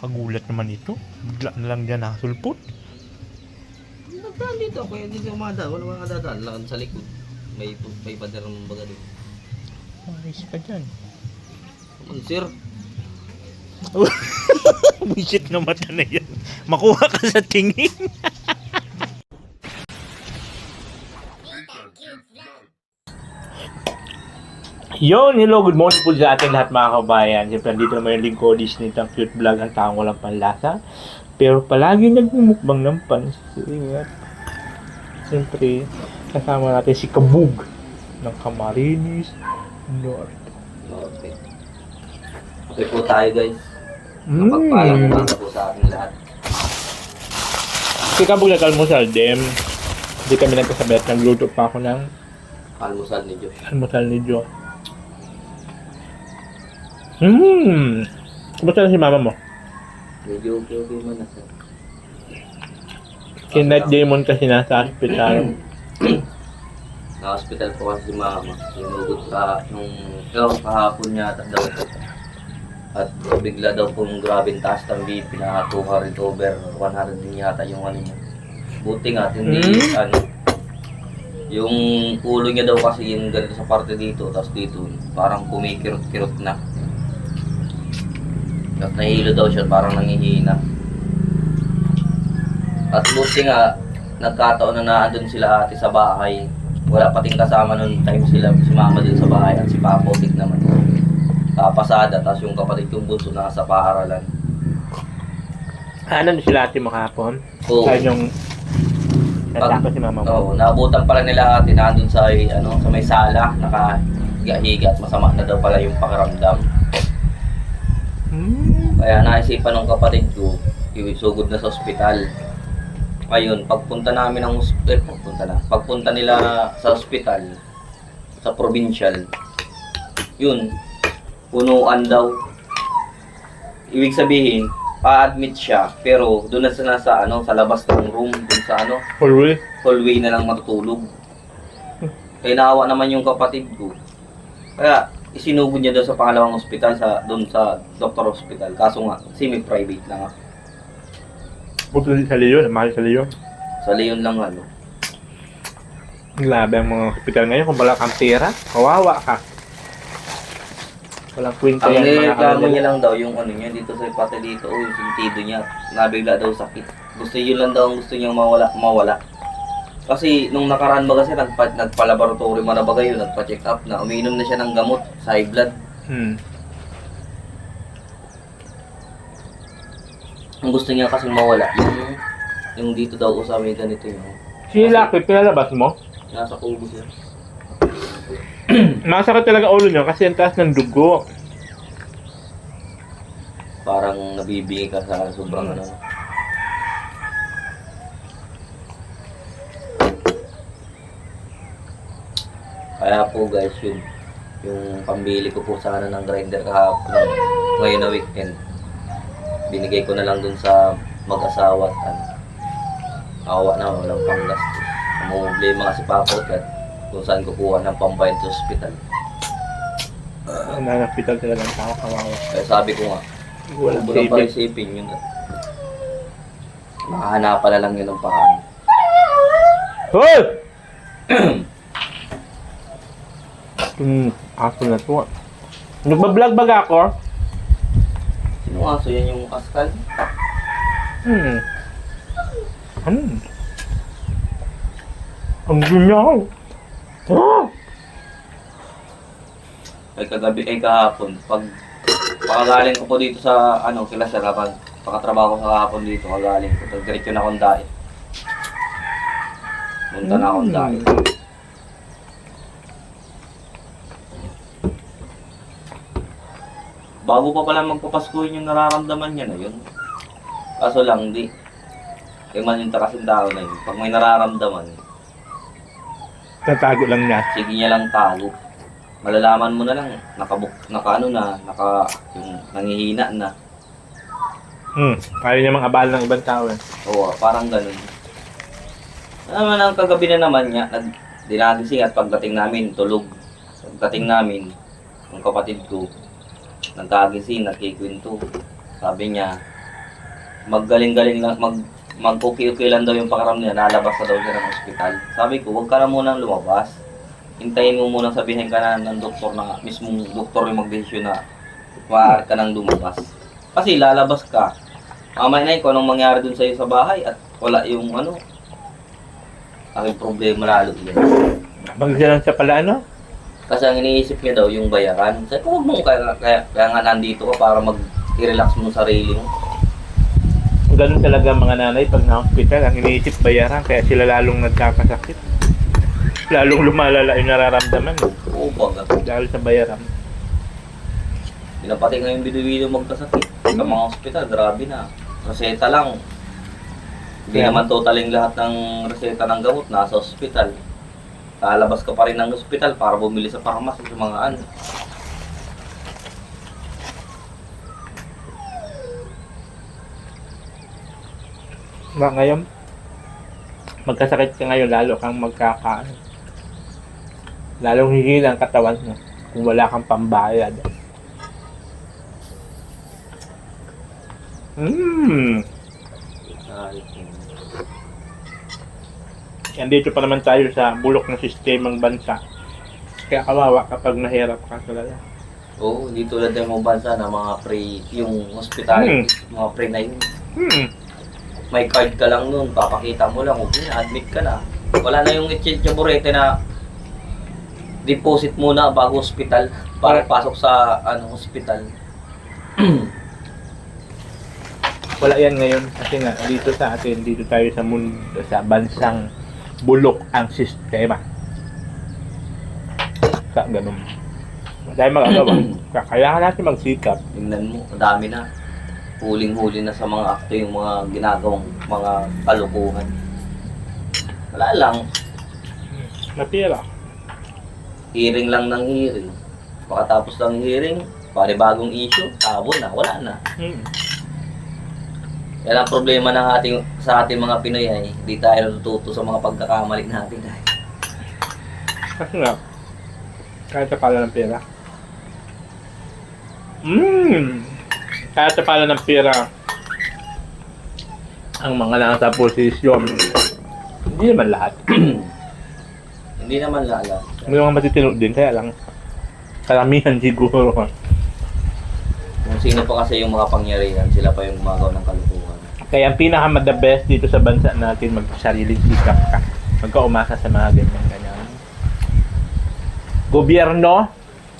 Nakakagulat naman ito. Bigla na lang dyan nakasulpot. Nagdaan dito, kaya hindi siya umadaan. Wala mga dadaan, lakad sa likod. May pader ng baga doon. Ayos ka dyan. Come on, sir. Wisit na mata na yan. Makuha ka sa tingin. Yon, hello, good morning po sa ating lahat mga kabayan. Siyempre, dito naman yung lingkodis nitong cute vlog ang taong walang panlasa. Pero palagi nagmumukbang ng pansin. At siyempre, kasama natin si Kabug ng Camarines North. Okay. Okay po tayo guys. Kapagpalang umaga po sa ating lahat. Si Kabug nag-almusal, hindi kami nagkasabi at nagluto pa ako ng Almusal ni Diyos. almusal ni Jo. Kumusta na si mama mo? Medyo okay man na sir. Si Night Demon kasi nasa hospital. Na-hospital po kasi si mama. Sinugot ka nung kahapon yata daw po. At bigla daw pong grabing taas ng BP na 200 over 100 din yata yung ano niya. Buti nga, hindi yung ulo niya daw kasi yung ganito sa parte dito, tapos dito parang kumikirot-kirot na. Tapos nahihilo daw siya, parang nangihina. At buti nga, nagkataon na naandun sila ate sa bahay. Wala pating kasama noon time sila, si mama din sa bahay at si papa ulit naman. Pasada, tapos yung kapatid kong bunso nasa paaralan. Ano sila ate mo kahapon? Oo. Kaya yung natapos si mama mo? Oo, naabutan pala nila ate nandun sa, sa may sala, nakahiga-higa at masama na daw pala yung pakiramdam. Kaya naisipan ng kapatid ko, isugod na sa ospital. Ngayon, pagpunta nila sa ospital, sa provincial, yun, punuan daw. Ibig sabihin, pa-admit siya, pero doon na sila sa labas ng room, doon sa hallway na lang matutulog. Kaya naawa naman yung kapatid ko. Kaya isinugod niya daw sa pangalawang ospital doon sa Doctor Hospital. Kaso nga, semi-private na nga. Buto sa Leon, mahal sa Leon. Sa Leon lang Grabe ang mga hospital ngayon kung wala kang pera, kawawa ka. Walang kwenta Ang yan. nireklamo niya lang daw yung niya dito sa pati dito, yung sentido niya. Nabigla daw sakit. Yun lang daw ang gusto niyang mawala. Kasi nung nakaraan ba kasi nagpa-laboratory man na bagay yun, nagpa-check up na, umiinom na siya ng gamot sa high blood. Ang gusto niya kasi mawala, yung dito daw ko sa may ganito yung Si Lucky, pinalabas mo? nasa kubo siya. Masakit talaga ulo niya kasi ang taas ng dugo. Parang nabibigay ka sa sobrang Kaya po guys, yung pambili ko po sana ng grinder kahapon ngayon na weekend. Binigay ko na lang dun sa mag-asawa at awa na walang panggastos. Problema kasi papot at kung saan kukuha ng pambayad sa ospital. Hospital talaga ang tao, kawawa. Kaya sabi ko nga, Walang bulang pa isipin yun. Makahanapan na lang yun ng paraan. Hoy! Aso na to. Nagbablog ba ako? Sino aso yan yung askal? Ang ginyaw. Ay kagabi ay kahapon, pagkagaling ko po dito sa kila siya kapag pakatrabaho ko sa kahapon dito, kagaling ko, diretso na akong dahil. Punta na akong dahil. Bago pa pala magpapaskuhin yung nararamdaman niya na yun. Kaso lang di. Kaya man yung kasing tao na yun. Pag may nararamdaman, Tatago lang niya. sige niya lang tago. Malalaman mo na lang, yung nangihina na. Kaya niya mang abala ng ibang tao eh. Oo, parang ganun. Naman ang kagabi na naman niya, dinagising at pagdating namin, tulog. Pagdating namin, yung kapatid ko, nagkagising, nagkikwento. Sabi niya, maggaling-galing lang, mag-okay-okay lang daw yung pakaram niya, nalabas na daw siya ng ospital. Sabi ko, huwag ka na munang lumabas. Hintayin mo munang sabihin ka na ng doktor na, mismong doktor yung magdesisyon na maaari ka nang lumabas. Kasi lalabas ka. Mamaya na kung anong mangyari dun sa'yo sa bahay at wala yung ano, ang problema lalo yan. Magsilang sa pala, ano? Kasi ang iniisip niya daw yung bayaran. Sabi ko, huwag mo, kaya nga nandito ka para mag-relax mo sarili mo. Ganun talaga mga nanay pag na-hospital, ang iniisip bayaran, kaya sila lalong nagkakasakit. Lalong lumalala yung nararamdaman. Oo baga. Dahil sa bayaran. Pinapati nga yung bido-bido magkasakit. Sa mga ospital, grabe na. Reseta lang. Hindi naman totaling lahat ng reseta ng gamot nasa ospital. Lalabas ka pa rin ng ospital para bumili sa pharmacy sa mga ano. Ngayon, magkasakit ka ngayon, lalo kang magkakaano. Lalong hihina ang katawan mo kung wala kang pambayad. Andito pa naman tayo sa bulok ng sistemang bansa. Kaya kawawa kapag nahirap ka talaga. Oo, hindi tulad ng mga bansa na mga pre, yung hospital, mga pre na yun. May card ka lang nun, papakita mo lang, okay, admit ka na. Wala na yung itchinchaburete na deposit muna bago hospital para pasok sa ano hospital. Wala yan ngayon kasi nga dito sa atin, dito tayo sa mundo, sa bansang bulok ang sistema. Sa ganun. Dahil magagawa, kailangan natin magsikap. Tingnan mo, ang dami na. Huling-huli na sa mga akto yung mga ginagawang mga kalukuhan. Wala lang. Napira. Hearing lang ng hearing. Pagkatapos ng hearing, bagong issue, tabo na, wala na. Yan ang problema ng sa ating mga Pinoy ay hindi tayo natututo sa mga pagkakamali natin. Kasi nga, kahit sa pala ng pera. Kahit sa pala ng pera, ang mga nasa posisyon, hindi naman lahat. Hindi naman lahat. May mga matitino din, kaya lang, karamihan siguro. Kung sino pa kasi yung mga pangyarihan, sila pa yung gumagawa ng kalukuhan. Kaya ang pinaka the best dito sa bansa natin, magsariling sikap ka. Magkaumasa sa mga ganyan. Gobyerno,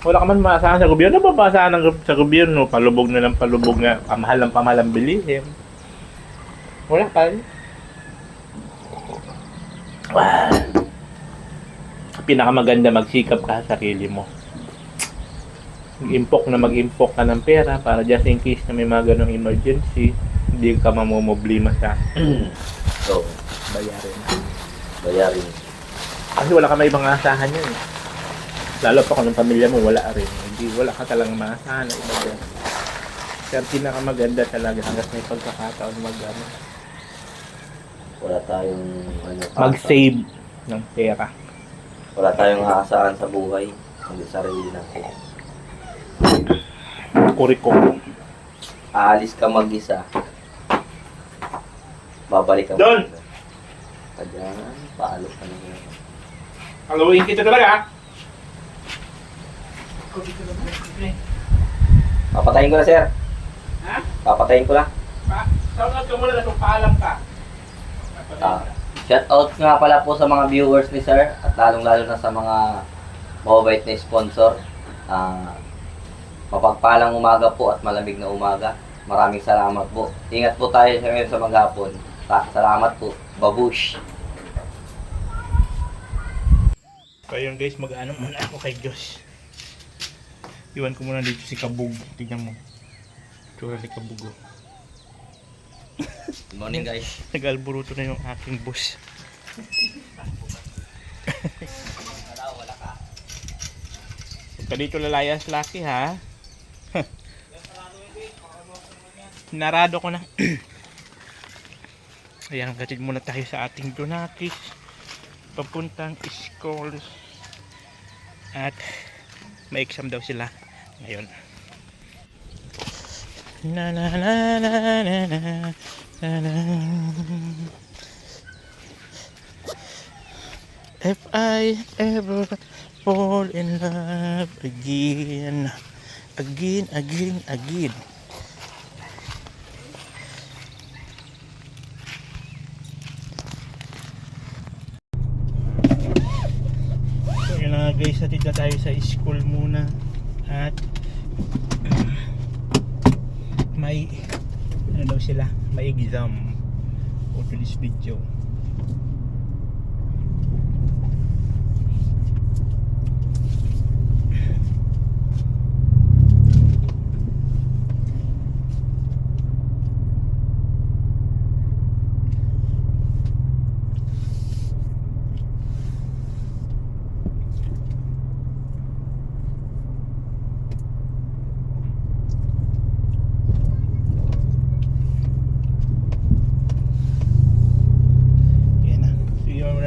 wala ka man maasahan sa gobyerno, babaasahan sa gobyerno, palubog na ng palubog nga, pamahal ang bilihin. Wala pa rin. Pinakamaganda magsikap ka sa sarili mo. Mag-impok ka ng pera para just in case na may mga ganong emergency, hindi ka mamomoblema sa So, bayarin. Kasi wala ka may ibang asahan yun. Lalo pa kung ng pamilya mo, wala rin. Hindi, wala ka talagang maasahan na iba dyan. Kaya pinakamaganda talaga hanggang may pagkakataon wala tayong mag-save ng pera. Wala tayong aasahan sa buhay, kundi sarili natin. Kuriko. Aalis ka mag-isa. Babalik ka Don! mag-isa. Kadyan, paalo ka na yun. Haluin kita talaga. Papatayin ko na, sir. Ha? Papatayin ko na. Shoutout ka muna na paalam ka. Shoutout nga pala po sa mga viewers ni sir at lalong-lalo na sa mga mababait na sponsor. Mapagpalang umaga po at malamig na umaga. Maraming salamat po. Ingat po tayo ngayon sa maghapon. Salamat po. Babush! So yun guys, mag-ano muna ako kay Diyos. Iwan ko muna dito si Kabug. Tingnan mo. Tura ni Kabug. Good morning guys. Nag-alburuto na yung aking boss. Huwag ka dito lalayas laki ha. Narado ko na. Ayan, gatid muna tayo sa ating Donakis. Papuntang school. At may exam daw sila ngayon. Na na na na na na na na. If I ever fall in love again, again, again, again. So yun na guys, natid na tayo sa school muna at may ano daw sila, may exam for this video.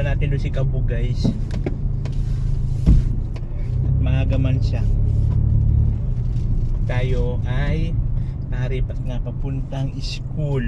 Natin doon si Kabu guys at maaga man siya, tayo ay naripat nga papuntang school.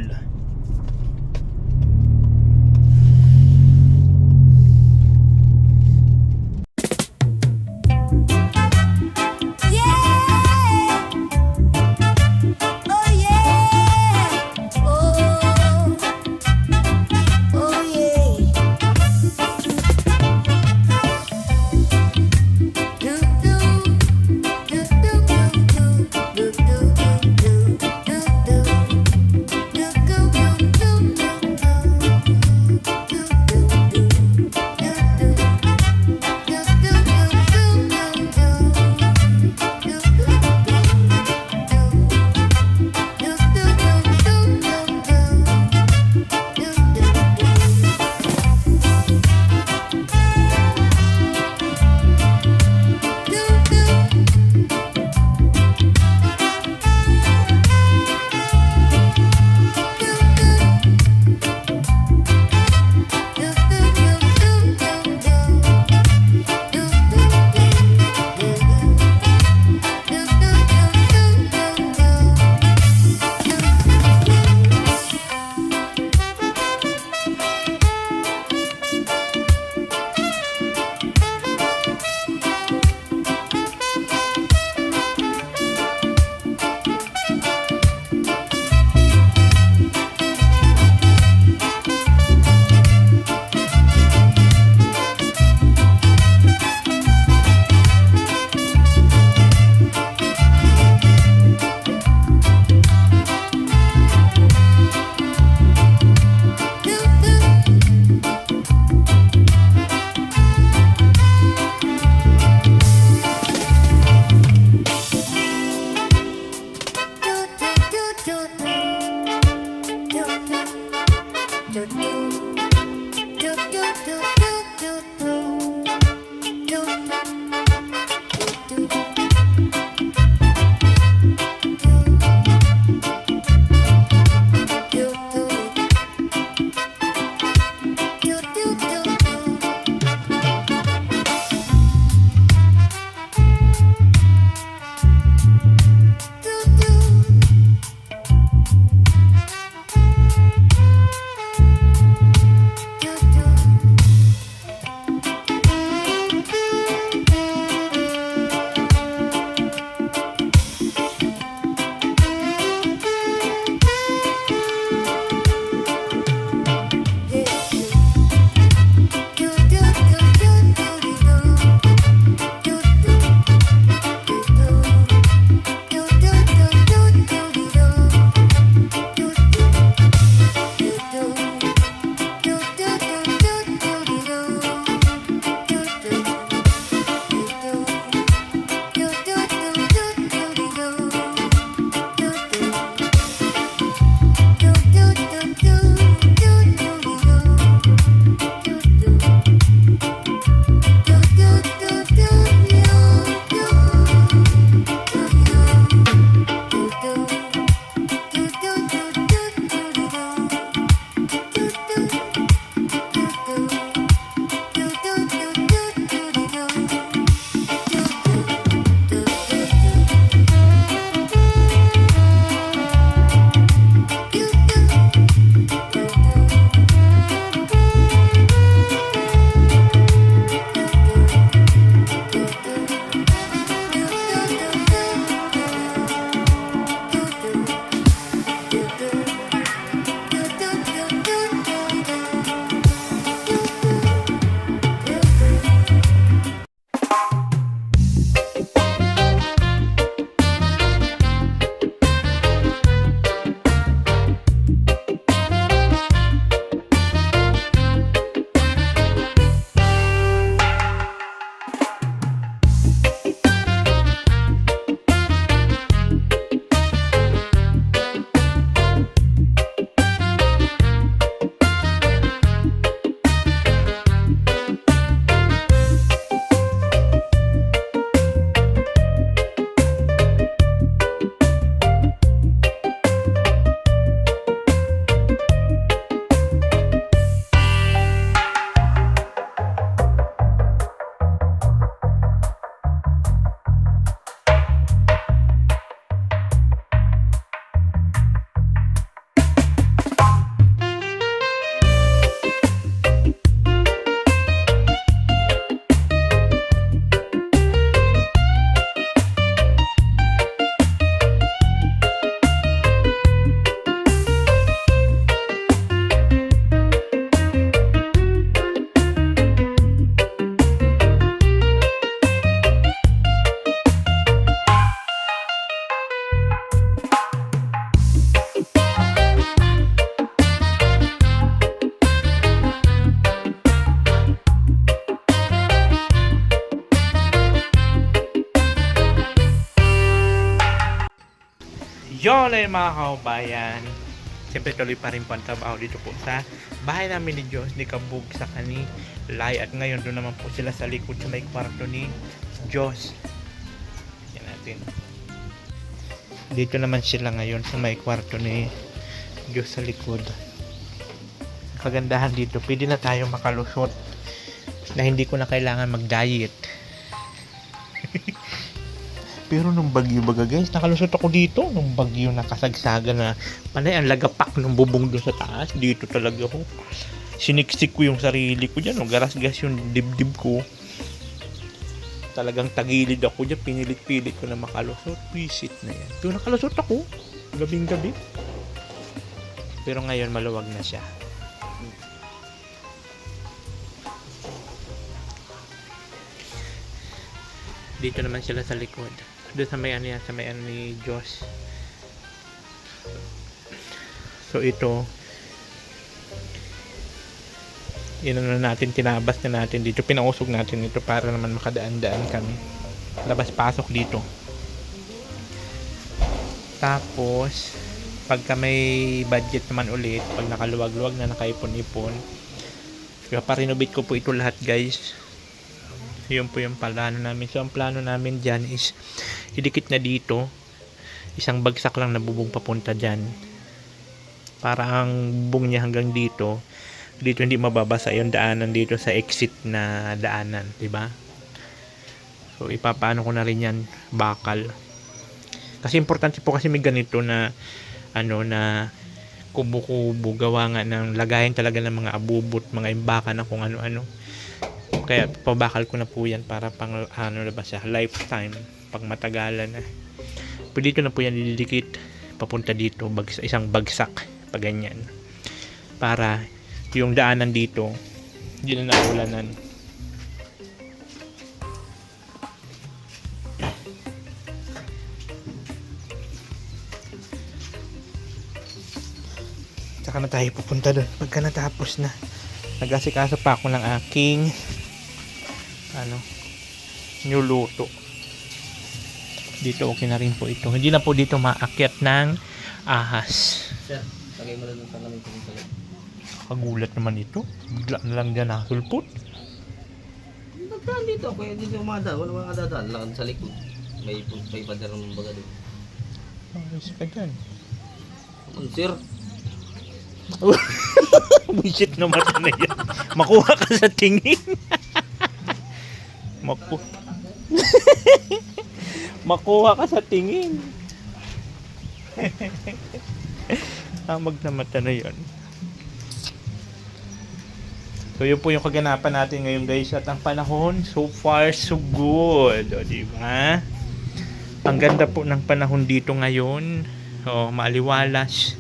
na yung mga kabayan. Siyempre tuloy pa rin po ang trabaho dito po sa bahay namin ni Diyos, ni Kabug sa Kanilay. At ngayon doon naman po sila sa likod sa may kwarto ni Diyos. Yan natin. Dito naman sila ngayon sa may kwarto ni Diyos sa likod. Kagandahan dito, pwede na tayo makalusot na hindi ko na kailangan mag-diet. Pero nung bagyo baga guys, nakalusot ako dito. Nung bagyo nakasagsaga na panay ang lagapak ng bubong doon sa taas. Dito talaga ako. Siniksik ko yung sarili ko dyan. Garas-gas yung dibdib ko. Talagang tagilid ako dyan. Pinilit-pilit ko na makalusot. Visit na yan. Pero nakalusot ako. Gabing-gabi. Pero ngayon maluwag na siya. Dito naman sila sa likod. Doon sa may ano yan, sa may ano ni Diyos. So ito, yun na natin, tinabas na natin dito. Pinausog natin ito para naman makadaan-daan kami. Labas-pasok dito. Tapos, pagka may budget naman ulit, pag nakaluwag-luwag na, nakaipon-ipon, pa-renovate ko po ito lahat guys. Yun po yung plano namin. So ang plano namin dyan is idikit na dito, isang bagsak lang na bubong papunta dyan, para ang bubong niya hanggang dito hindi mababasa yung daanan dito sa exit na daanan, diba? So ipapaano ko na rin yan, bakal, kasi importante po kasi may ganito na ano na kubo-kubo, gawa nga ng lagayan talaga ng mga abubot, mga imbakan na kung ano-ano. Kaya pabakal ko na po yan para pang ano na ba siya, lifetime, pag matagalan na. Pero dito na po yan didikit papunta dito, isang bagsak pa ganyan, para yung daanan dito hindi na naulanan. Saka na tayo pupunta doon pagka natapos na. Nag-asikaso pa ako ng aking niluluto. Dito okay na rin po ito. Hindi na po dito maakyat ng ahas. Sir, lagay mo lang ng salamin ko dito. Kagulat naman ito. Bigla na lang dyan nasulpot. Nagdaan dito, kaya dito umadaan. Wala mga dadaan. Lakad sa likod. May pader ng baga doon. Ayos ka dyan. Sir, Buisit naman na yan. Makuha ka sa tingin. Makuha ka sa tingin. Tamag na mata na yun. So yun po yung kaganapan natin ngayon guys. At ang panahon, so far so good. O diba? Ang ganda po ng panahon dito ngayon. O maaliwalas.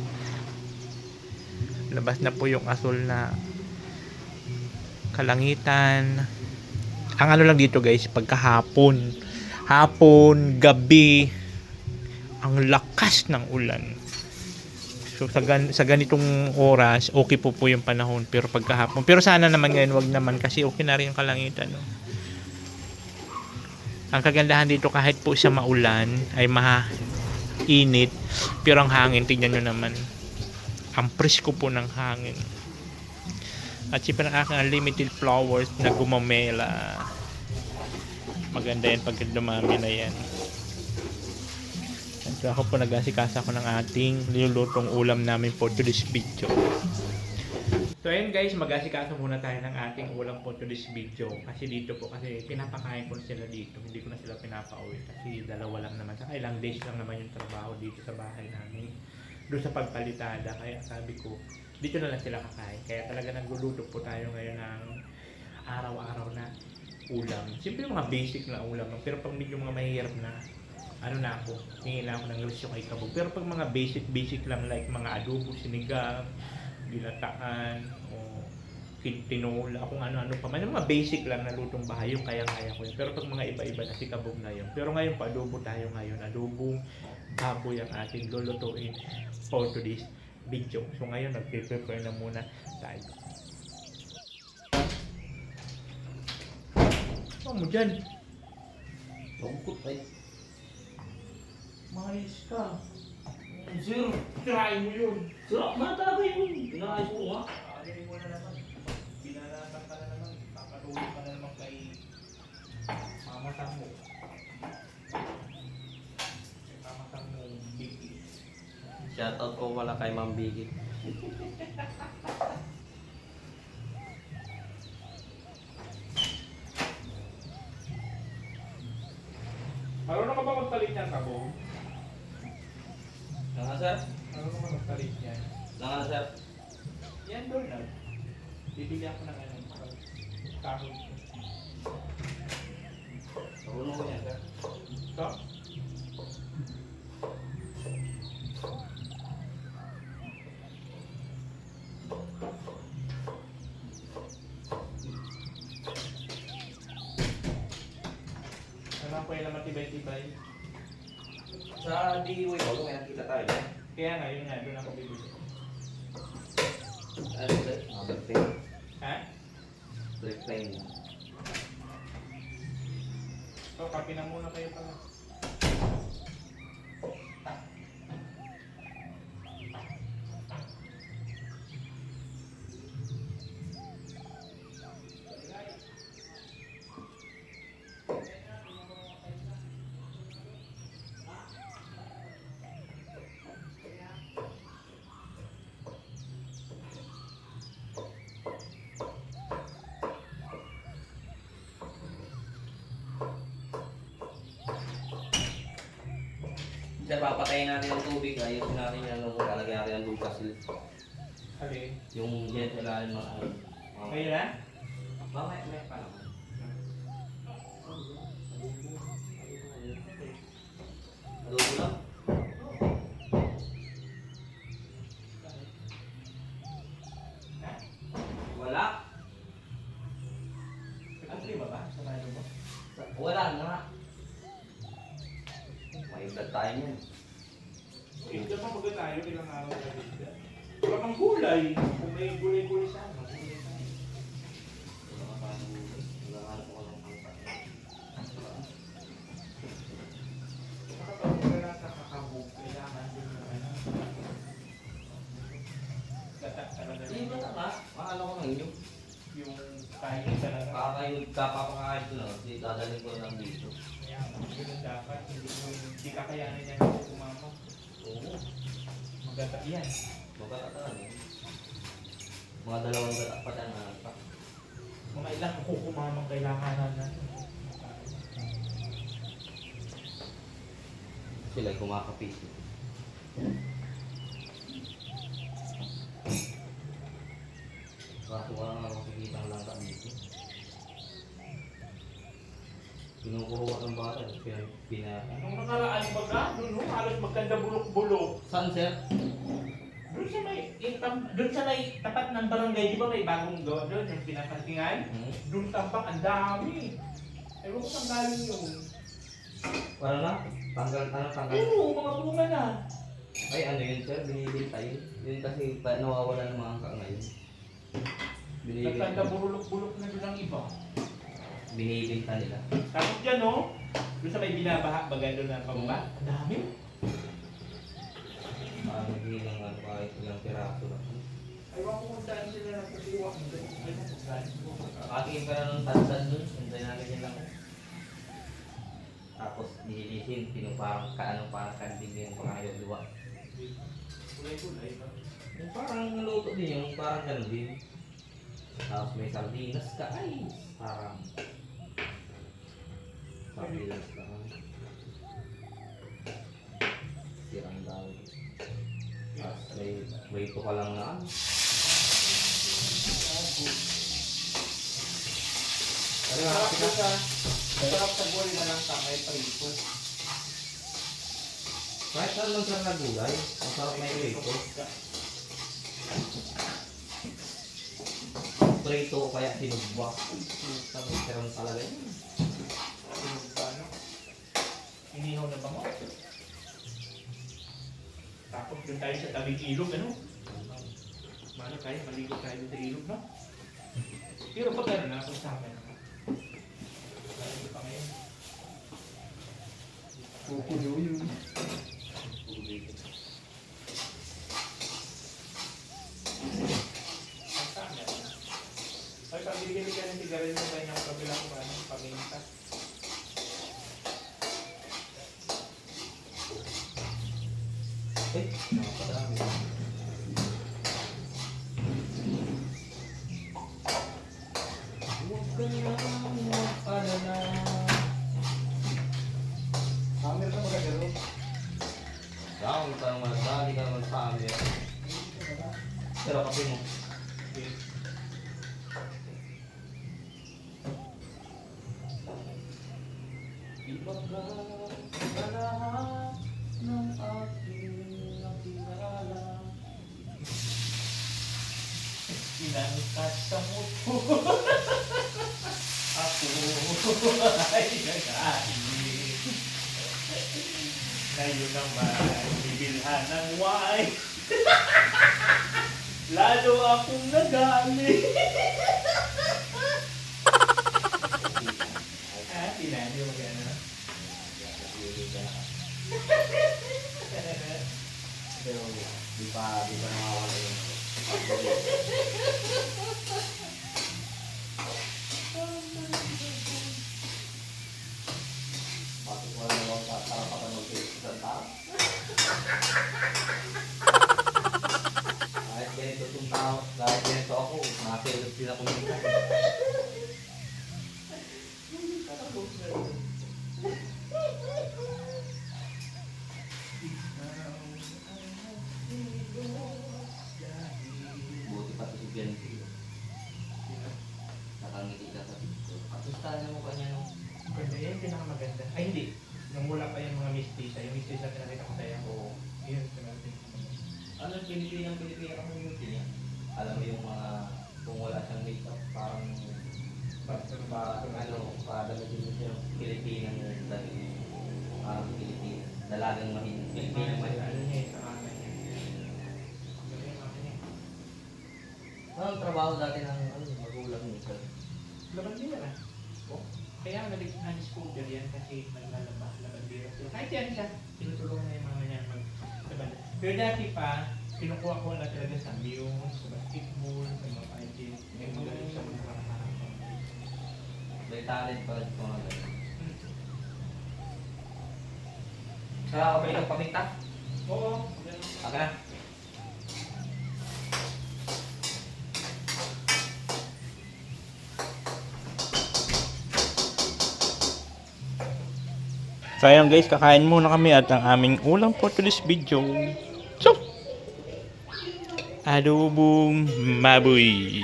Labas na po yung asul na kalangitan. Ang ano lang dito guys, pagkahapon, gabi, ang lakas ng ulan. So sa ganitong oras, okay po yung panahon, pero pagkahapon. Pero sana naman ngayon, wag naman kasi okay na rin yung kalangitan. No? Ang kagandahan dito kahit po sa maulan, ay mainit, pero ang hangin, tingnan nyo naman. Ang presko po ng hangin. At siyempre ang aking unlimited flowers na gumamela. Maganda yan pag dumami na yan. At so ako po nag-asikasa ko ng ating nilulutong ulam namin for today's video. So ayun guys, mag-asikasa muna tayo ng ating ulam for today's video. Kasi dito po, kasi pinapakain ko sila dito. Hindi ko na sila pinapauwi. Kasi dalawa lang naman. Saka ilang days lang naman yung trabaho dito sa bahay namin. Doon sa pagpalitada, kaya sabi ko dito na lang sila kakain. Kaya talaga nagluluto po tayo ngayon ng araw-araw na ulam. Siyempre mga basic na ulam, pero pag medyo mga mahirap na ano na ako, hingin na ako ng resyo kay Kabog. Pero pag mga basic lang like mga adobo, sinigang, ginataan, o tinola, kung ano-ano pa man, yung mga basic lang na lutong bahay, yung kaya-kaya ko yun. Pero pag mga iba-iba na, si Kabog na yun. Pero ngayon pa adobo tayo ngayon, adobong baboy ang ating lulutuin for today's video. So ngayon nag-prepare na muna tayo. Ano mo dyan? lungkot ay. Mahayos ka. Sir, Try mo yun. sarap na talaga yun. Pinakayos ko nga. Ano mo na naman. Binalatan ka na naman. Papatuloy ka na naman kay Mama Sam mo. Kay Mama Sam mo, Biggie. Shoutout ko wala kay Ma'am Biggie. Marunong ka ba magpalit niyan, Kabong? Nga sir? Marunong ka ba magpalit niyan? Nga sir? Yan doon na. Bibigyan ko ng ano, kahoy. Marunong ko yan sir. Ito? Ano po yung matibay-tibay? Sa DIY ko, may nakita tayo. Kaya nga, yun nga, doon ako bibili. Ano sir? Break Ha? time. So, kape na muna kayo pala. Sir, papatayin natin ang tubig. Ayusin natin yan nung lalagyan natin ang lugas. Hali. Yung jet sa ilalim ng ano. Kayo na? Mamaya pa naman. Adobo lang? Ha? Wala. Ang lima ba? Sa tayo mo? Wala nga. May blood tayo niyan. Okay, diyan pa maganda tayo. Ilang araw na rin. Wala kang gulay. Kung may gulay-gulay sana, gulay tayo. Wala ka pa ng buhay. Wala ka na po ng pangka. Kapag wala ka kakabog, kailangan din na ano. Gata talaga Hindi ba tama? Maano ko ng inyo? yung kain talaga. Kapapakain ko lang. Hindi dadalhin ko lang dito. Kaya ganun dapat. Hindi kakayanin niya na kumama. Oo. Maganda yan. Magkakataan eh. Mga dalawang gata pa dyan na pa. Mga ilang kukumamang kailanganan na. Sila ay kumakapis. Kaso wala nga makikita ng langka dito. Kinukuha ng bata. Nung nakaraan ba ka? Doon halos magkanda bulok-bulok. Saan sir? Doon sa may tapat ng barangay, di ba may bagong gawa doon, yung pinapantingan? Doon tambak, ang dami. Ewan ko saan galing yun. Wala na? Tanggal. Oo, mga bunga na. Ay ano yun sir? Binibinta yun. Yun kasi nawawala ng mga angka ngayon. Nagkanda bulok-bulok na doon ang iba. Binibinta nila. Tapos dyan, no? Doon sa may binabaha, baga doon na pababa. Ang dami. Parang naghihilang ano kahit ilang piraso lang. Ewan ko kung saan sila nagkasiwa. Patingin ka na ng tansan dun. Hintay namin yan lang. Tapos nililisin. Pinuparang parang kandig yung mga ayog-luwa. Kulay-kulay ba? Yung parang luto din yung parang gano'n din. Tapos may sardinas ka ay parang sardinas ka ay sirang daw. Tapos may ito ka lang na ano. Ano nga? Sarap sa gulay na lang may prito. Kahit saan lang sir na gulay, masarap may prito. Prito o kaya sinugba. Sabay sarang talaga yun. Ano? Inihaw na ba mo? Tapos doon tayo sa tabing ilog, ano? Mano tayo, maligo tayo sa ilog, no? Pero pag ano na, kung sa amin, ano? Maligo pa ngayon. Kukulo yun. bibili ka ng sigarilyo sa inyong kabilang paminta. Napakarami. Huwag ka lang magpalala. Hammer ka magagaro. Down ka naman, dali ka naman sa amin. Pero kape mo. Ibaga sa lahat ng aking nakilala. Inangkat sa muto. Ako ay nag-aibig. Ngayon naman, bibilhan ng wine. Lalo akong nag-aamig. Tinanyo mo gano'n. Pero di pa nakawala yun. Bakit wala naman karapatan ng isang tao? Kahit ganito itong tao, kahit ganito ako, nakasilot sila kumita. Buti pa ito si Bianchi. Nakangiti ka sa picture. Katustahan na mukha niya nung... Ganda yan, pinakamaganda. Ay hindi, nung wala pa yung mga mistisa. Yung mistisa pinakita ko sa'yo. Oo. Yun, pinakita ko. Ano yung Pilipinang ang beauty niya? Alam mo yung mga... Kung wala siyang makeup, parang... Padamitin mo siya Pilipinang dali. Parang Pilipinang. Dalagang mahin. Pilipinang mahin. Ano niya yung sa kanya niya. Ganda yung kanya niya. Anong trabaho dati ng magulang niya, sir? Labandira. Oh, kaya nag-scooter yan kasi naglalaba, labandira siya. Kahit yan siya, tinutulungan niya yung mama niya mag-labandira. Pero dati pa, kinukuha ko na talaga sa miyong, sa basketball, sa mga fighting. May magaling sa mga kakaharap. May talent pala ito mga ganun. Saka ako ba yung paminta? Oo. Aka na. So ayun guys, kakain muna kami at ang aming ulam for today's video. So, adobong baboy.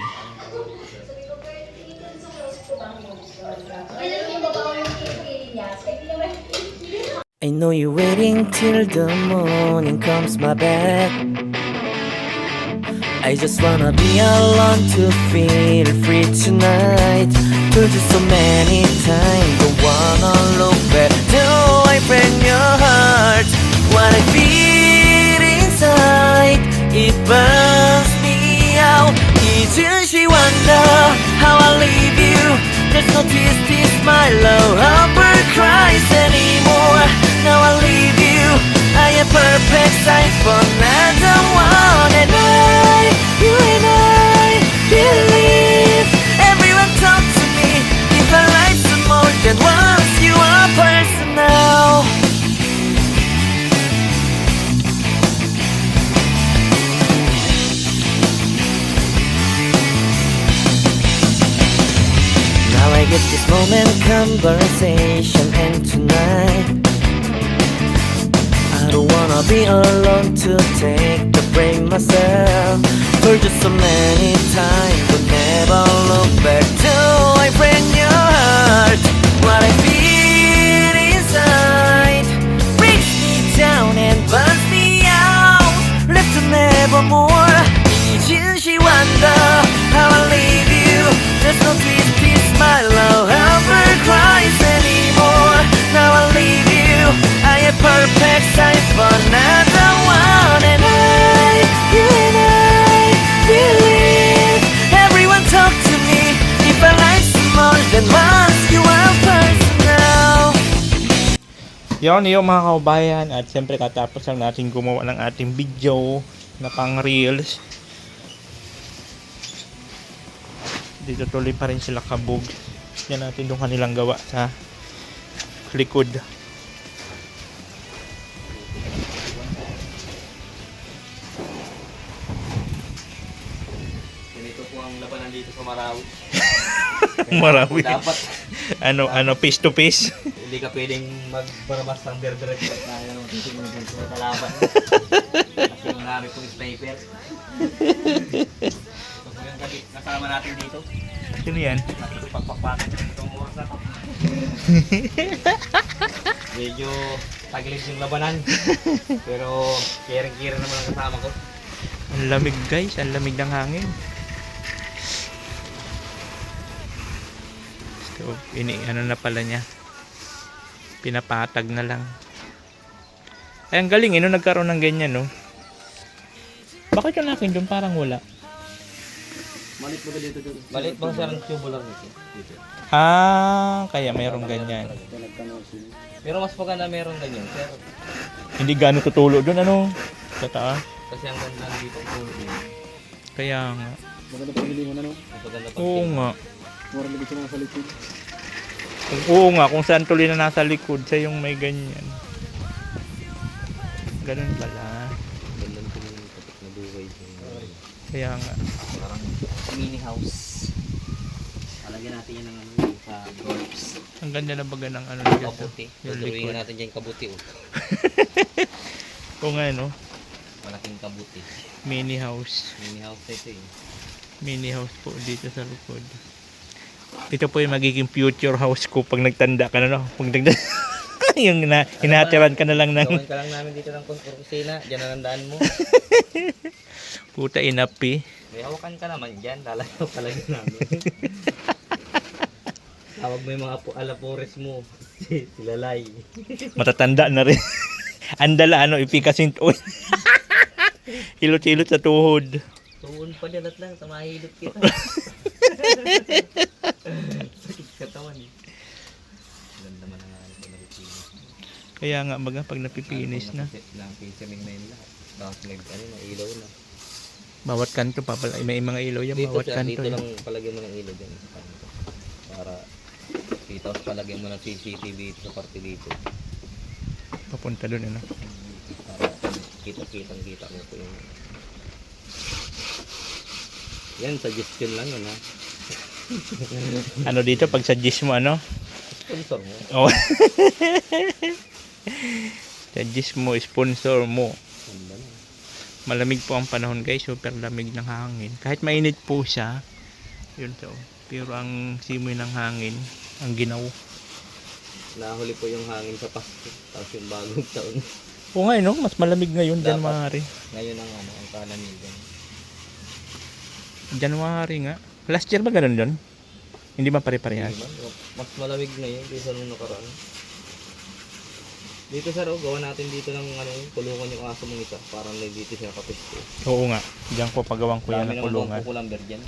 I know you're waiting till the morning comes my bed. I just wanna be alone to feel free tonight. Told you so many times, don't wanna look back. Do I break your heart? What I feel inside, it burns me out. Each she wonder how I leave you. There's no tears, tears, my love, Humber cries anymore. Now I leave you, I am perfect size for another one. And you and I believe everyone talk to me. If I like some more than once, you are personal. Now I get this moment conversation and tonight I don't wanna be alone to take the blame myself. For just so many times, but never look back. Do I break your heart? What I feel inside breaks me down and burns me out. Left to nevermore. She wonder how I leave you. There's no peace, my love, ever cries anymore. Now I leave you, I am perfect size for another one. And you and I believe everyone talk to me. If I like some more than once, you are personal. Yun mga kaubayan, at siyempre katapos lang natin gumawa ng ating video na pang reels. Dito tuloy pa rin sila kabog. Yan natin yung kanilang gawa sa likod. Ganito po ang labanan dito sa Marawi. Marawi. Dapat Ano, face to face. hindi ka pwedeng magbarabas ng direct at kaya naman titignan dito sa kalaban. Kasi marami pong sniper. Ito po yung kasama natin dito. Sino yan? Pagpakpakan itong oras na to. Medyo tagilid yung labanan. Pero caring-care naman ang kasama ko. Ang lamig guys, ang lamig ng hangin. So, ano na pala niya. Pinapatag na lang. Ay, ang galing, nung nagkaroon ng ganyan, no? Bakit yung akin doon parang wala? Malit ba dito? Malit bang sarang tubular nito? Dito. Ah, kaya mayroong ganyan. Pero mas maganda meron ganyan. Pero Hindi gano'ng tutulo doon, ano? Sa taas. kasi ang ganda dito ang tulo din. Kaya nga. Maganda pagbilingan ano? Mas maganda pag Oo nga. Mura na dito mga sa likod. Oo nga, kung saan tuloy na nasa likod, siya yung may ganyan. Ganun pala. ganda ng kapit na buhay. Kaya nga. Parang mini house. Alagyan natin yan ng ano sa golfs. Ang ganda na baga ng ano dito. Kabuti. Yung Drawing likod. natin dyan yung kabuti. Oh. Oo nga, no? Malaking kabuti. Mini house. Mini house na ito eh. Mini house po dito sa likod. Ito po yung magiging future house ko pag nagtanda ka na, no? Pag nagtanda, yung hinatiran ka na lang ng Gawin ka lang namin dito ng kusina. Diyan na nandaan mo. puta inapi. May hawakan ka naman dyan. Lalayo ka lang namin. Tawag mo yung mga alapores mo. Silalay. Matatanda na rin. Andala, ano, ipikasin oil. Hilot-hilot sa tuhod. Tuon pa dyan at lang. Tamahilot kita. Sakit katawan eh. Ganda man ang ano na routine. Kaya nga, baga, pag napipinis na. Pinsiring na yun lahat. Tapos ano na, ilaw na. Bawat kanto pa pala. May mga ilaw yan, Dito bawat siya, kanto. dito Yan. lang palagyan mo ng ilaw dyan sa kanto. Para dito, tapos palagyan mo ng CCTV dito sa parte dito. Papunta doon, ano. Para kita mo po yung... Yan, suggestion lang yun ha. Ano dito, pag suggest mo, ano? Sponsor mo. Oh. Suggest mo, sponsor mo. Ganda na. Malamig po ang panahon guys, super lamig ng hangin. Kahit mainit po siya, yun to. Pero ang simoy ng hangin, ang ginaw. Nahuli po yung hangin sa Pasko. Tapos yung bagong taon. Oo nga, no? Mas malamig ngayon, Dapat. January. Ngayon ang kanan niyo dyan. January nga. Last year ba ganun yun? Hindi ba pare-parehas? Mas malamig ngayon kaysa nung nakaraan. Dito sa gawa natin dito ng kulungan yung aso mong isa. Parang dito siya kapisto. Oo nga. Diyan ko pagawang ko yan Dami na naman kulungan. bang kukulamber dyan.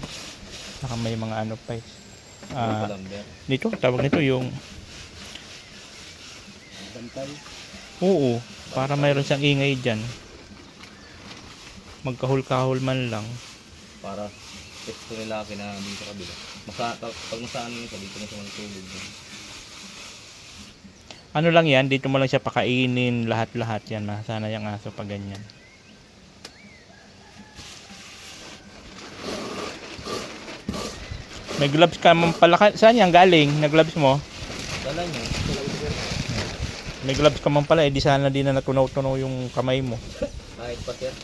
Saka may mga ano pa. Kukulamber. Dito, tawag nito yung... Bantay. Oo. Para mayroon siyang ingay dyan. Magkahol-kahol man lang. Para gusto nila dito sa kabila. Pag masaan nyo sa dito na siya magtulog. Ano lang yan, dito mo lang siya pakainin lahat-lahat yan. Masana yung aso pag ganyan. May gloves ka man pala. Saan yan galing? Nag-gloves mo? Dala nyo. May gloves ka man pala. Eh di sana di na natunaw-tunaw yung kamay mo. Kahit pa sir.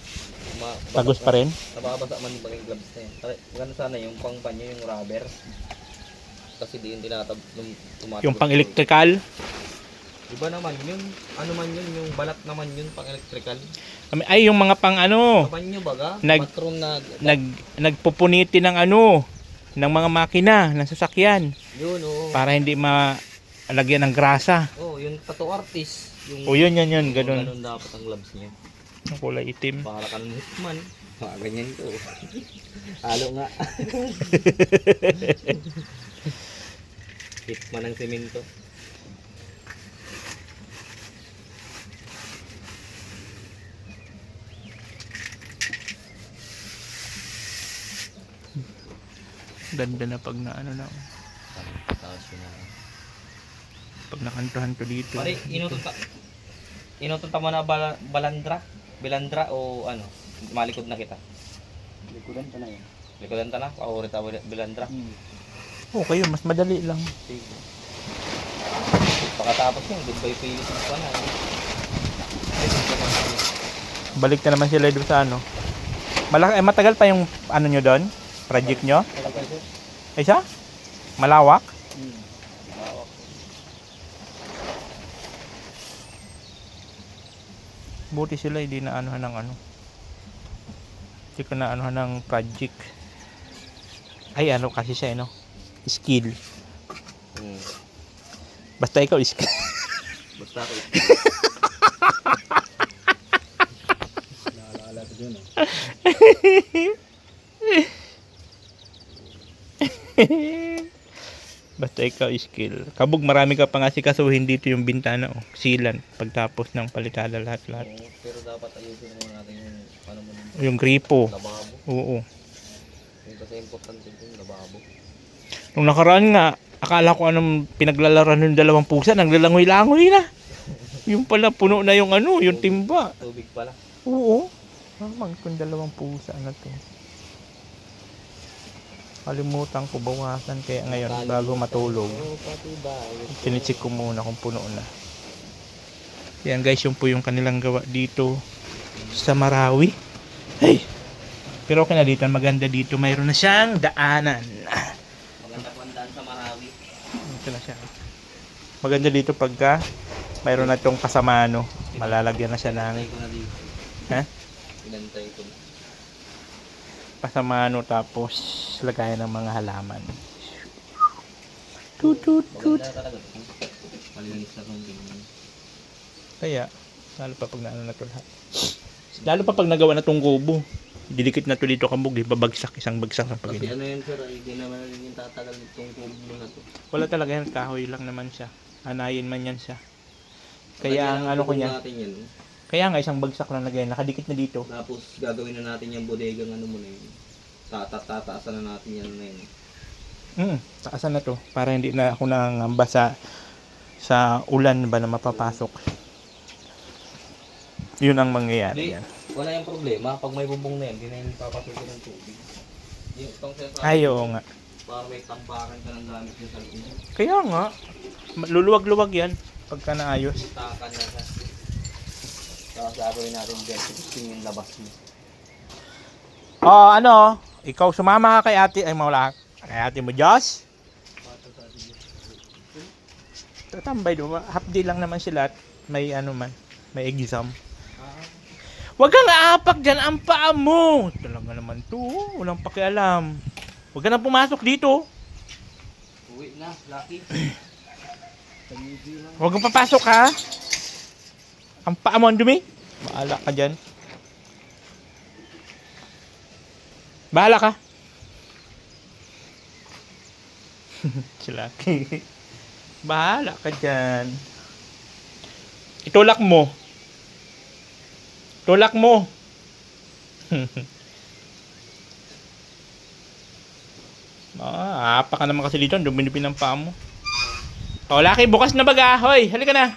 Tagos pa rin? Nababasa man yung bagay gloves na yan. Maganda sana yung pangpanyo yung rubber. Kasi di yung tumatagos. Yung pang electrical? Iba naman yun. Ano man yun, yung balat naman yun, pang electrical. Ay, yung mga pang ano, Kapan nyo baga? Nag- Patron na... nagpupuniti ng ano, ng mga makina, ng sasakyan. Yun, oo. Para hindi malagyan ng grasa. Oh, yung tattoo artist. Yung, O yun, Ganun ganun. dapat ang gloves niya. Ang kulay itim. Para ka ng hitman. Ganyan ito. Halo nga. Hitman ng semento. Ganda na pag na ano na. Tapos yun na. Pag nakantahan to dito. Pare, inutunta mo na Belandra o ano? Malikod na kita. Likudan ka na yan. Likodan ta na, paurit Belandra. Okay, mas madali lang. Sige. Pagkatapos yun, goodbye Philippines pa na. Balik na naman sila doon sa ano. Matagal pa yung ano nyo doon? Project nyo? Ay siya? Malawak? Buti sila hindi na anuhan ng ano. Hindi ko na anuhan ng project. Ay ano kasi siya no? Skill. Basta ikaw skill. Basta ako. Naaalala ko dyan. Basta ikaw skill. Kabog marami ka pang asikasuhin dito yung bintana oh. Silan pagtapos ng palitada lahat-lahat. Pero dapat ayusin muna natin yung ano mo nung Yung gripo. lababo. Oo. Yung kasi importante yung lababo. Nung nakaraan nga, akala ko anong pinaglalaran ng dalawang pusa, naglalangoy-langoy na. Yung pala puno na yung ano, yung timba. Tubig pala. Oo. Mamang kung dalawang pusa na to. Kalimutan ko bawasan kaya ngayon bago matulog. Tinicheck ko muna kung puno na. Yan guys, yung po yung kanilang gawa dito sa Marawi. Hey! Pero okay na dito, maganda dito. Mayroon na siyang daanan. Maganda po ang daan sa Marawi. Ito na siya. Maganda dito pagka mayroon na itong kasamano. Malalagyan na siya ng Pinantay ko na dito. ha? Pinantay ko na. Pasamano tapos lagayan ng mga halaman. Tut tut tut. Maganda talaga. Malinis na kung tingin. Kaya lalo pa pag naano na to lahat. Lalo pa pag nagawa na tong kubo. Didikit na to dito kabog, babagsak isang bagsak sa pag Kasi ano yun sir, hindi naman yung tatagal itong kubo na to. wala talaga yan, kahoy lang naman siya. Anayin man yan siya. Kaya ang ano ko niya, natin yan. kaya nga isang bagsak lang lagay, nakadikit na dito. Tapos gagawin na natin yung bodegang ano mo na yun. Tataasan na natin yan na yun. Taasan na to para hindi na ako nangamba sa ulan ba na mapapasok. Yun ang mangyayari yan. Wala yung problema. Pag may bubong na yan, hindi na yung papasukin ng tubig. Yung itong sinasabi, Ay, oo nga. para may tambakan ka ng gamit yung sa loob. Kaya nga, luluwag-luwag yan pagka naayos. Takan na siya. Tapos gagawin natin dyan. Yung labas mo. Ano? Ikaw sumama ka kay ate, ay mawala kay ate mo, Josh? Tatambay doon. Half day lang naman sila at may ano man, may exam. Huwag kang aapak dyan ang paa mo. Talaga naman to. Walang pakialam. Huwag ka na pumasok dito. Uwi na, Lucky. Huwag kang papasok ha. Ang paa mo ang dumi. Bahala ka dyan. Bahala ka. Si Lucky. Bahala ka dyan. Itulak mo. Tulak mo. Apa ka naman kasi dito. Dumi-dumi ng paa mo. O, Lucky, bukas na baga. Hoy, halika na.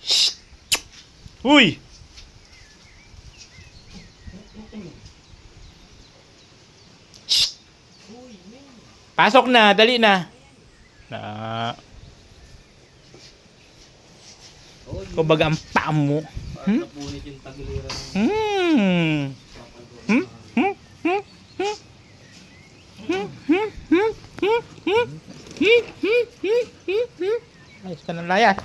Shh. Uy. Shh. Pasok na, dali na. Kumbaga ang paa mo. Napunit yung tagiliran. Ayos ka ng layas.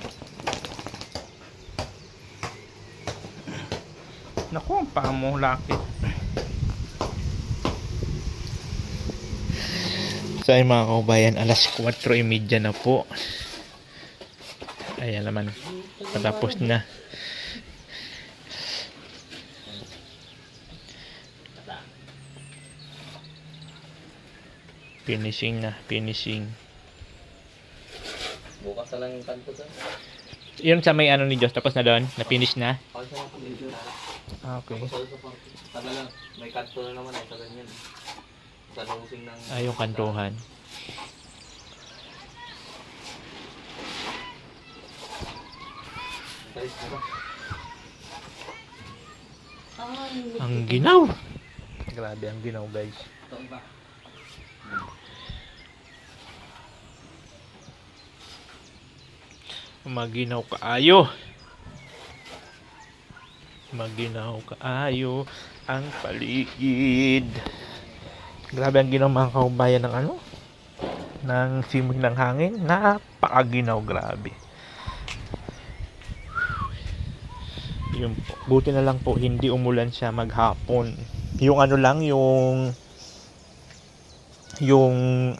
Naku, ang paa mo, Lucky. So ay mga kaubayan, alas 4:30 na po. Ayan naman, patapos na. Finishing na, finishing. Bukas na lang yung kanto sir. Yun sa may ano ni Diyos, tapos na doon, na-finish na. Ako sa mga pamilya. Okay. Tapos sa tagal lang. May kanto na naman eh, sa ganyan. Sa nosing ng... Yung kantuhan. Talis mo ba? Ang ginaw. Grabe ang ginaw, guys. Ito ba? Maginaw kaayo. Maginaw kaayo ang paligid. Grabe ang ginaw mga kaubayan ng ano? Ng simoy ng hangin. Napakaginaw, grabe. Yun po. Buti na lang po hindi umulan siya maghapon. Yung ano lang, yung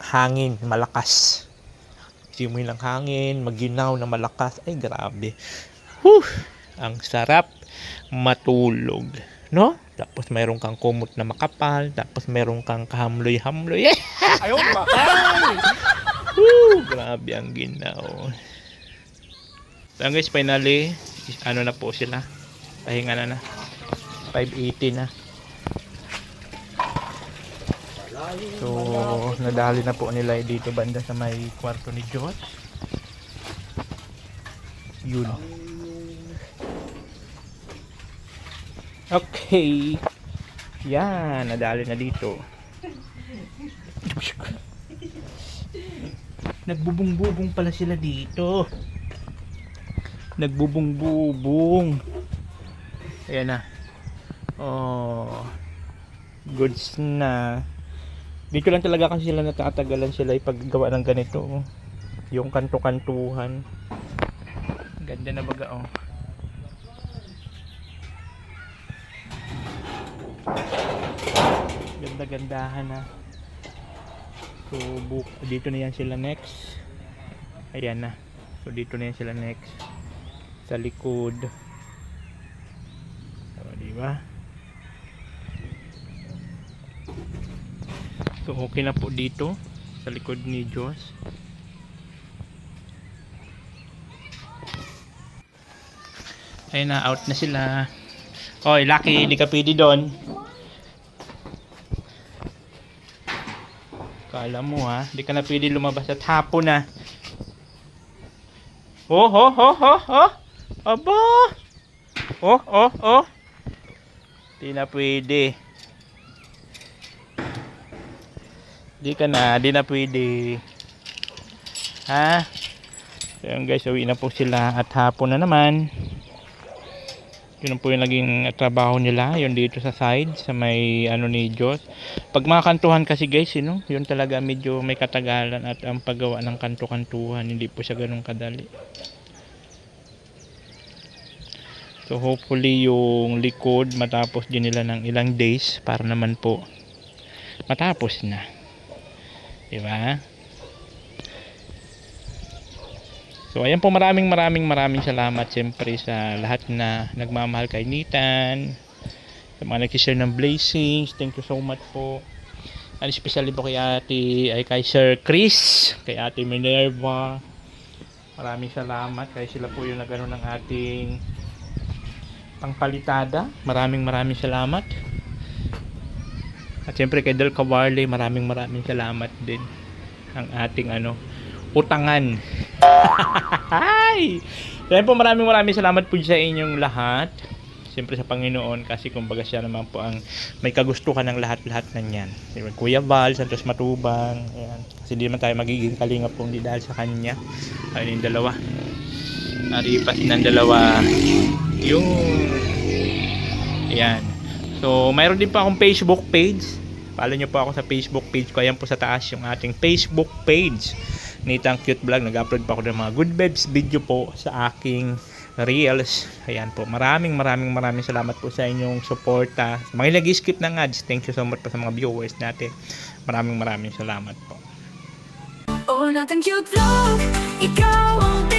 hangin malakas. Simoy ng hangin, maginaw na malakas. Ay, grabe. Whew! Ang sarap matulog. No? Tapos mayroon kang kumot na makapal. Tapos mayroon kang kahamloy-hamloy. Ayun ba? Grabe ang ginaw. So guys, finally, ano na po sila? Pahinga na 5:80 na. So, nadali na po nila dito banda sa may kwarto ni Diyos. Yun. Okay. Yan, nadali na dito. Nagbubong-bubong pala sila dito. Nagbubong-bubong. Ayan na. Oh. Goods na. Dito lang talaga kasi sila natatagalan sila ipaggawa ng ganito. Yung kanto-kantuhan. Ganda na baga, oh. Ganda-gandahan na. So, dito na yan sila next. Ayan na. So, dito na yan sila next. Sa likod. So, diba? So, okay na po dito. Sa likod ni Diyos. Ayun na, out na sila. Oy, Lucky, hindi ka pwede doon. Kala mo ha, hindi ka na pwede lumabas at hapon na. Oh, oh, oh, oh, oh. Aba. Oh, oh, oh. Hindi na pwede. Di na pwede. Ha? So yun guys, uwi na po sila at hapon na naman. Yun po yung naging trabaho nila, yun dito sa side, sa may ano ni Diyos. Pag mga kantuhan kasi guys, yun talaga medyo may katagalan at ang paggawa ng kanto-kantuhan, hindi po siya ganun kadali. So hopefully yung likod matapos din nila ng ilang days para naman po matapos na. Diba? So ayan po, maraming salamat siyempre sa lahat na nagmamahal kay Nitan, sa mga nag-share ng blessings. Thank you so much po. And especially po kay Sir Chris, kay Ate Minerva. Maraming salamat kay sila po yung nagano ng ating pangpalitada. Maraming salamat. At siyempre kay Del Cawarle, maraming salamat din ang ating utangan. Hi! Kaya po maraming salamat po sa inyong lahat. Siyempre sa Panginoon kasi kumbaga siya naman po ang may kagustuhan ng lahat-lahat na yan. Kuya Val, Santos Matubang, ayan. Kasi di naman tayo magiging kalingap kung di dahil sa kanya. Ayun yung dalawa. Naripas ng dalawa. Yung ayan. So, mayroon din po akong Facebook page. Follow nyo po ako sa Facebook page ko. Ayan po sa taas yung ating Facebook page. Nitang Cute Vlog. Nag-upload pa ako ng mga good vibes video po sa aking reels. Ayan po. Maraming salamat po sa inyong suporta. Sa mga nag-skip ng ads, thank you so much po sa mga viewers natin. Maraming salamat po. Oh, Natang Cute Vlog, ikaw ang